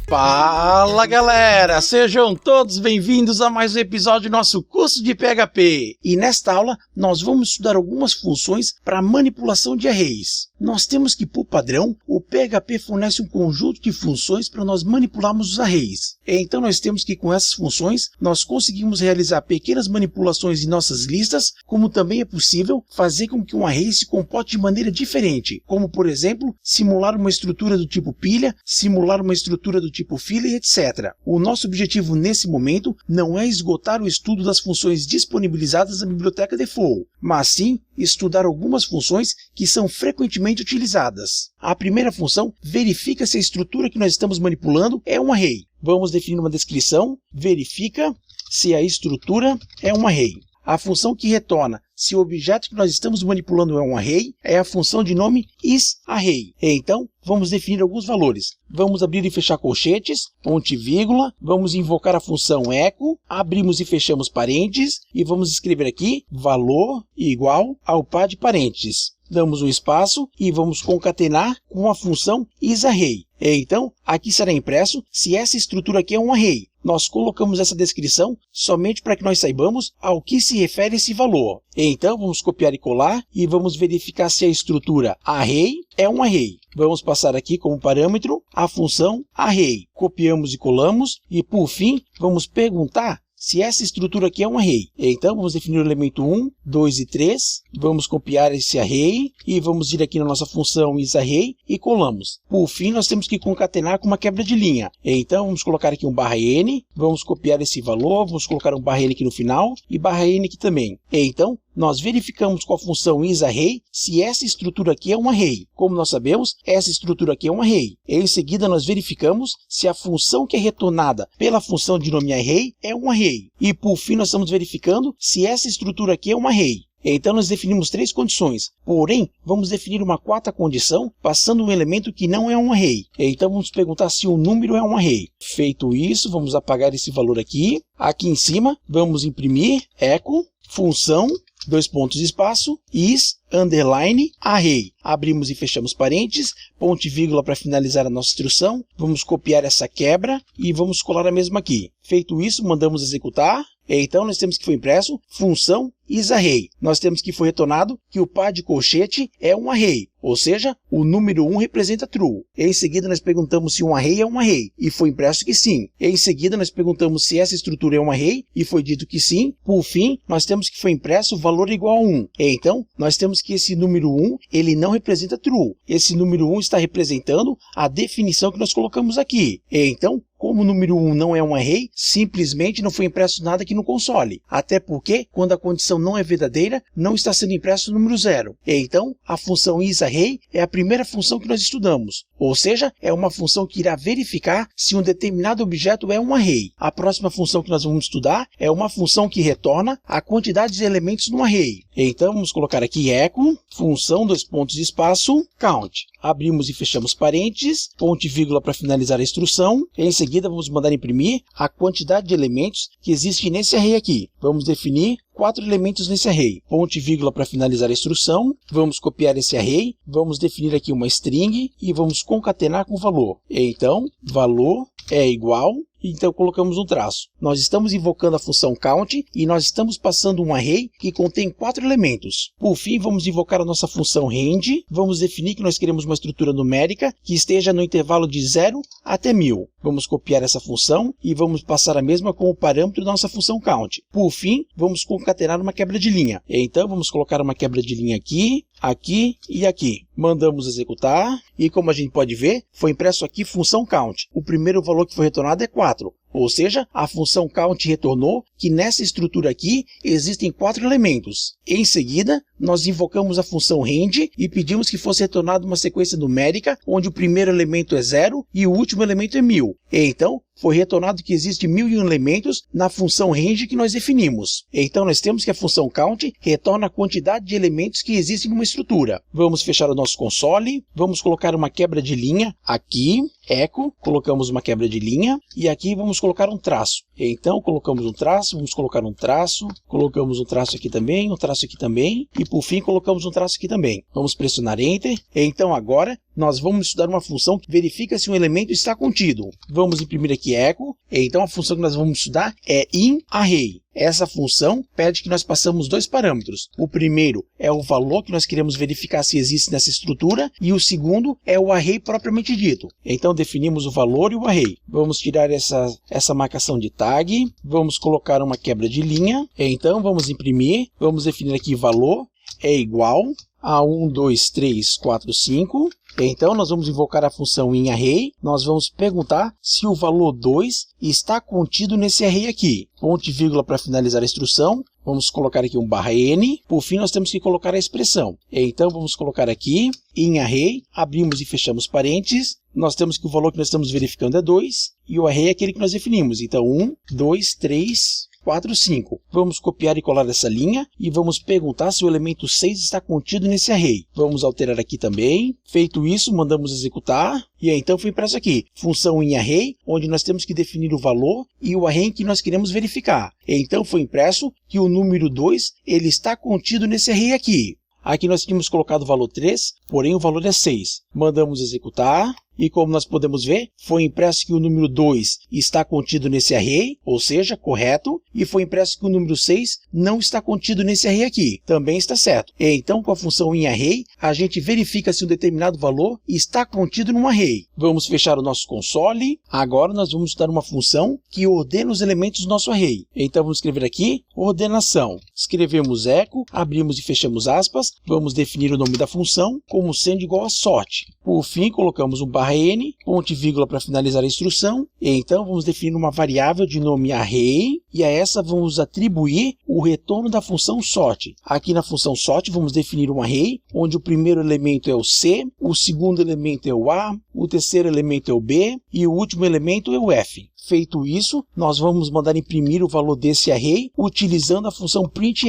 Fala galera, sejam todos bem-vindos a mais um episódio do nosso curso de PHP. E nesta aula nós vamos estudar algumas funções para manipulação de arrays. Nós temos que, por padrão, o PHP fornece um conjunto de funções para nós manipularmos os arrays. Então nós temos que, com essas funções, nós conseguimos realizar pequenas manipulações em nossas listas, como também é possível fazer com que um array se comporte de maneira diferente, como por exemplo, simular uma estrutura do tipo pilha, simular uma estrutura do tipo fila e etc. O nosso objetivo nesse momento não é esgotar o estudo das funções disponibilizadas na biblioteca Default, mas sim estudar algumas funções que são frequentemente utilizadas. A primeira função verifica se a estrutura que nós estamos manipulando é um array. Vamos definir uma descrição, verifica se a estrutura é um array. A função que retorna se o objeto que nós estamos manipulando é um array é a função de nome isArray. Então, vamos definir alguns valores. Vamos abrir e fechar colchetes, ponto e vírgula, vamos invocar a função echo, abrimos e fechamos parênteses e vamos escrever aqui valor igual ao par de parênteses. Damos um espaço e vamos concatenar com a função isArray. Então, aqui será impresso se essa estrutura aqui é um array. Nós colocamos essa descrição somente para que nós saibamos ao que se refere esse valor. Então, vamos copiar e colar e vamos verificar se a estrutura array é um array. Vamos passar aqui como parâmetro a função array. Copiamos e colamos e, por fim, vamos perguntar se essa estrutura aqui é um array. Então, vamos definir o elemento 1, 2 e 3. Vamos copiar esse array e vamos ir aqui na nossa função isArray e colamos. Por fim, nós temos que concatenar com uma quebra de linha. Então, vamos colocar aqui um /n. Vamos copiar esse valor. Vamos colocar um /n aqui no final e /n aqui também. Então, nós verificamos com a função isArray se essa estrutura aqui é um array. Como nós sabemos, essa estrutura aqui é um array. Em seguida, nós verificamos se a função que é retornada pela função de nome array é um array. E por fim, nós estamos verificando se essa estrutura aqui é um array. Então, nós definimos 3 condições. Porém, vamos definir uma 4ª condição, passando um elemento que não é um array. Então, vamos perguntar se o número é um array. Feito isso, vamos apagar esse valor aqui. Aqui em cima, vamos imprimir echo, função, 2 pontos de espaço, is_array. Abrimos e fechamos parênteses, ponto e vírgula para finalizar a nossa instrução. Vamos copiar essa quebra e vamos colar a mesma aqui. Feito isso, mandamos executar. Então, nós temos que foi impresso função isArray. Nós temos que foi retornado que o par de colchete é um array, ou seja, o número 1 representa true. Em seguida, nós perguntamos se um array é um array, e foi impresso que sim. Em seguida, nós perguntamos se essa estrutura é um array, e foi dito que sim. Por fim, nós temos que foi impresso o valor igual a 1. Então, nós temos que esse número 1, ele não representa true. Esse número 1 está representando a definição que nós colocamos aqui. Então, como o número 1 não é um array, simplesmente não foi impresso nada aqui no console. Até porque, quando a condição não é verdadeira, não está sendo impresso o número 0. Então, a função isArray é a primeira função que nós estudamos. Ou seja, é uma função que irá verificar se um determinado objeto é um array. A próxima função que nós vamos estudar é uma função que retorna a quantidade de elementos no array. Então, vamos colocar aqui echo, função, 2 pontos de espaço, count. Abrimos e fechamos parênteses, ponto e vírgula para finalizar a instrução. Em seguida, vamos mandar imprimir a quantidade de elementos que existe nesse array aqui. Vamos definir 4 elementos nesse array. Ponto e vírgula para finalizar a instrução. Vamos copiar esse array. Vamos definir aqui uma string e vamos concatenar com o valor. Então, valor é igual. Então, colocamos um traço. Nós estamos invocando a função count e nós estamos passando um array que contém 4 elementos. Por fim, vamos invocar a nossa função range. Vamos definir que nós queremos uma estrutura numérica que esteja no intervalo de 0 até 1000. Vamos copiar essa função e vamos passar a mesma como parâmetro da nossa função count. Por fim, vamos concatenar uma quebra de linha. Então, vamos colocar uma quebra de linha aqui, aqui e aqui. Mandamos executar e, como a gente pode ver, foi impresso aqui função count. O primeiro valor que foi retornado é 4. Ou seja, a função count retornou que nessa estrutura aqui existem 4 elementos. Em seguida, nós invocamos a função range e pedimos que fosse retornada uma sequência numérica onde o primeiro elemento é 0 e o último elemento é 1000. Então, foi retornado que existe 1001 elementos na função range que nós definimos. Então, nós temos que a função count retorna a quantidade de elementos que existem numa estrutura. Vamos fechar o nosso console, vamos colocar uma quebra de linha aqui, echo, colocamos uma quebra de linha, e aqui vamos colocar um traço. Então, colocamos um traço, vamos colocar um traço, colocamos um traço aqui também, um traço aqui também, e por fim colocamos um traço aqui também. Vamos pressionar Enter. Então, agora, nós vamos estudar uma função que verifica se um elemento está contido. Vamos imprimir aqui echo. Então, a função que nós vamos estudar é inArray. Essa função pede que nós passamos dois parâmetros. O primeiro é o valor que nós queremos verificar se existe nessa estrutura, e o segundo é o array propriamente dito. Então, definimos o valor e o array. Vamos tirar essa marcação de tag, vamos colocar uma quebra de linha. Então, vamos imprimir, vamos definir aqui valor é igual a 1, 2, 3, 4, 5. Então, nós vamos invocar a função inArray. Nós vamos perguntar se o valor 2 está contido nesse array aqui. Ponto e vírgula para finalizar a instrução. Vamos colocar aqui um /n. Por fim, nós temos que colocar a expressão. Então, vamos colocar aqui inArray. Abrimos e fechamos parênteses. Nós temos que o valor que nós estamos verificando é 2. E o array é aquele que nós definimos. Então, 1, 2, 3... 4, 5. Vamos copiar e colar essa linha e vamos perguntar se o elemento 6 está contido nesse array. Vamos alterar aqui também. Feito isso, mandamos executar. E aí, então foi impresso aqui, função inArray, onde nós temos que definir o valor e o array que nós queremos verificar. Então foi impresso que o número 2 ele está contido nesse array aqui. Aqui nós tínhamos colocado o valor 3, porém o valor é 6. Mandamos executar. E como nós podemos ver, foi impresso que o número 2 está contido nesse array, ou seja, correto. E foi impresso que o número 6 não está contido nesse array aqui, também está certo. E então, com a função inArray, a gente verifica se um determinado valor está contido num array. Vamos fechar o nosso console. Agora nós vamos estudar uma função que ordena os elementos do nosso array. Então vamos escrever aqui, ordenação. Escrevemos echo, abrimos e fechamos aspas. Vamos definir o nome da função como sendo igual a sorte. Por fim, colocamos um /n, ponto e vírgula para finalizar a instrução. E então, vamos definir uma variável de nome array, e a essa vamos atribuir o retorno da função sort. Aqui na função sort, vamos definir um array, onde o primeiro elemento é o C, o segundo elemento é o A, o terceiro elemento é o B, e o último elemento é o F. Feito isso, nós vamos mandar imprimir o valor desse array utilizando a função printr.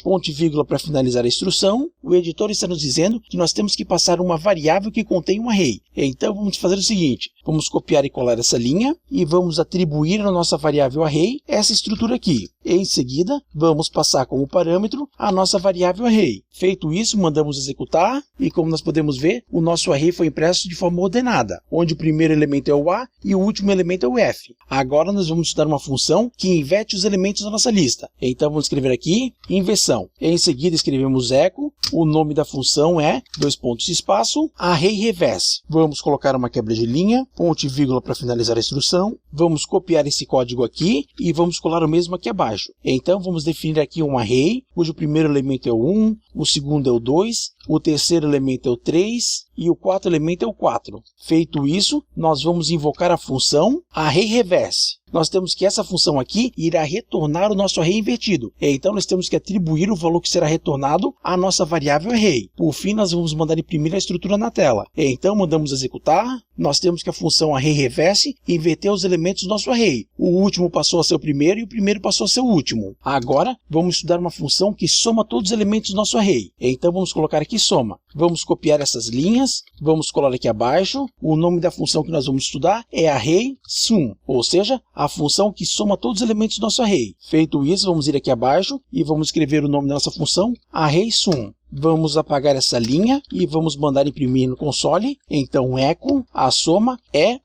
Ponto e vírgula para finalizar a instrução. O editor está nos dizendo que nós temos que passar uma variável que contém um array. Então vamos fazer o seguinte, vamos copiar e colar essa linha e vamos atribuir à nossa variável array essa estrutura aqui. E em seguida, vamos passar como parâmetro a nossa variável array. Feito isso, mandamos executar e como nós podemos ver, o nosso array foi impresso de forma ordenada, onde o primeiro elemento é o A e o último elemento é o F. Agora nós vamos estudar uma função que inverte os elementos da nossa lista. Então vamos escrever aqui, inversão. Em seguida escrevemos echo, o nome da função é, espaço, array reverse. Vamos colocar uma quebra de linha, ponto e vírgula para finalizar a instrução. Vamos copiar esse código aqui e vamos colar o mesmo aqui abaixo. Então vamos definir aqui um array, cujo primeiro elemento é o 1, o segundo é o 2, o terceiro elemento é o 3 e o quarto elemento é o 4. Feito isso, nós vamos invocar a função array reverse. Nós temos que essa função aqui irá retornar o nosso array invertido. Então, nós temos que atribuir o valor que será retornado à nossa variável array. Por fim, nós vamos mandar imprimir a estrutura na tela. Então, mandamos executar. Nós temos que a função array reverse inverter os elementos do nosso array. O último passou a ser o primeiro e o primeiro passou a ser o último. Agora, vamos estudar uma função que soma todos os elementos do nosso array. Então, vamos colocar aqui soma. Vamos copiar essas linhas. Vamos colar aqui abaixo. O nome da função que nós vamos estudar é array sum, ou seja, a função que soma todos os elementos do nosso array. Feito isso, vamos ir aqui abaixo e vamos escrever o nome da nossa função, array sum. Vamos apagar essa linha e vamos mandar imprimir no console. Então, echo, a soma é,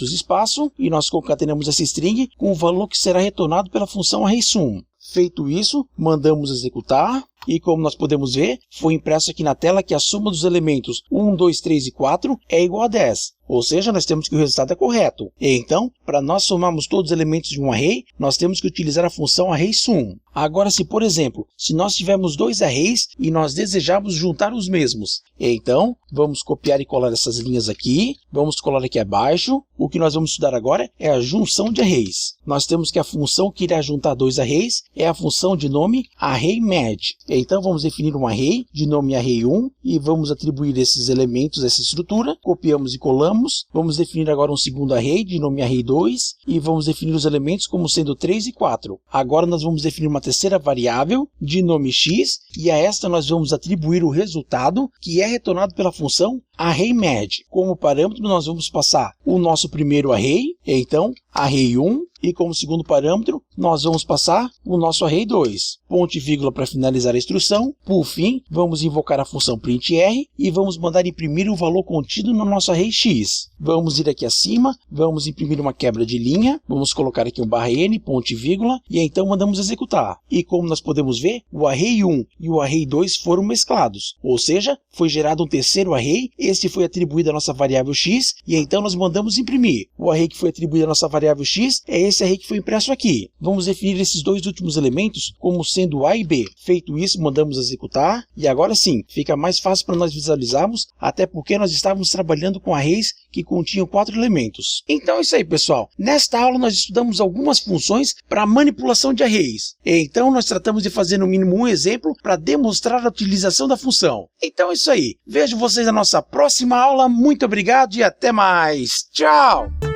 espaço, e nós concatenamos essa string com o valor que será retornado pela função array sum. Feito isso, mandamos executar. E como nós podemos ver, foi impresso aqui na tela que a soma dos elementos 1, 2, 3 e 4 é igual a 10. Ou seja, nós temos que o resultado é correto. E então, para nós somarmos todos os elementos de um array, nós temos que utilizar a função array sum. Agora, se por exemplo, se nós tivermos dois arrays e nós desejarmos juntar os mesmos, então, vamos copiar e colar essas linhas aqui, vamos colar aqui abaixo. O que nós vamos estudar agora é a junção de arrays. Nós temos que a função que irá juntar dois arrays é a função de nome array_match. Então, vamos definir um array de nome array1 e vamos atribuir esses elementos a essa estrutura. Copiamos e colamos. Vamos definir agora um segundo array de nome array2 e vamos definir os elementos como sendo 3 e 4. Agora nós vamos definir uma terceira variável de nome x e a esta nós vamos atribuir o resultado que é retornado pela função array_match. Como parâmetro nós vamos passar o nosso primeiro array, então array1, E como segundo parâmetro, nós vamos passar o nosso array 2. Ponto e vírgula para finalizar a instrução. Por fim, vamos invocar a função printr e vamos mandar imprimir o valor contido no nosso array x. Vamos ir aqui acima, vamos imprimir uma quebra de linha, vamos colocar aqui um /n, ponto e vírgula, e então mandamos executar. E como nós podemos ver, o array 1 e o array 2 foram mesclados, ou seja, foi gerado um terceiro array, este foi atribuído à nossa variável x, e então nós mandamos imprimir. O array que foi atribuído à nossa variável x é esse array que foi impresso aqui. Vamos definir esses dois últimos elementos como sendo a e b. Feito isso, mandamos executar, e agora sim, fica mais fácil para nós visualizarmos, até porque nós estávamos trabalhando com arrays que continham 4 elementos. Então é isso aí, pessoal. Nesta aula nós estudamos algumas funções para manipulação de arrays. Então nós tratamos de fazer no mínimo um exemplo para demonstrar a utilização da função. Então é isso aí. Vejo vocês na nossa próxima aula. Muito obrigado e até mais. Tchau!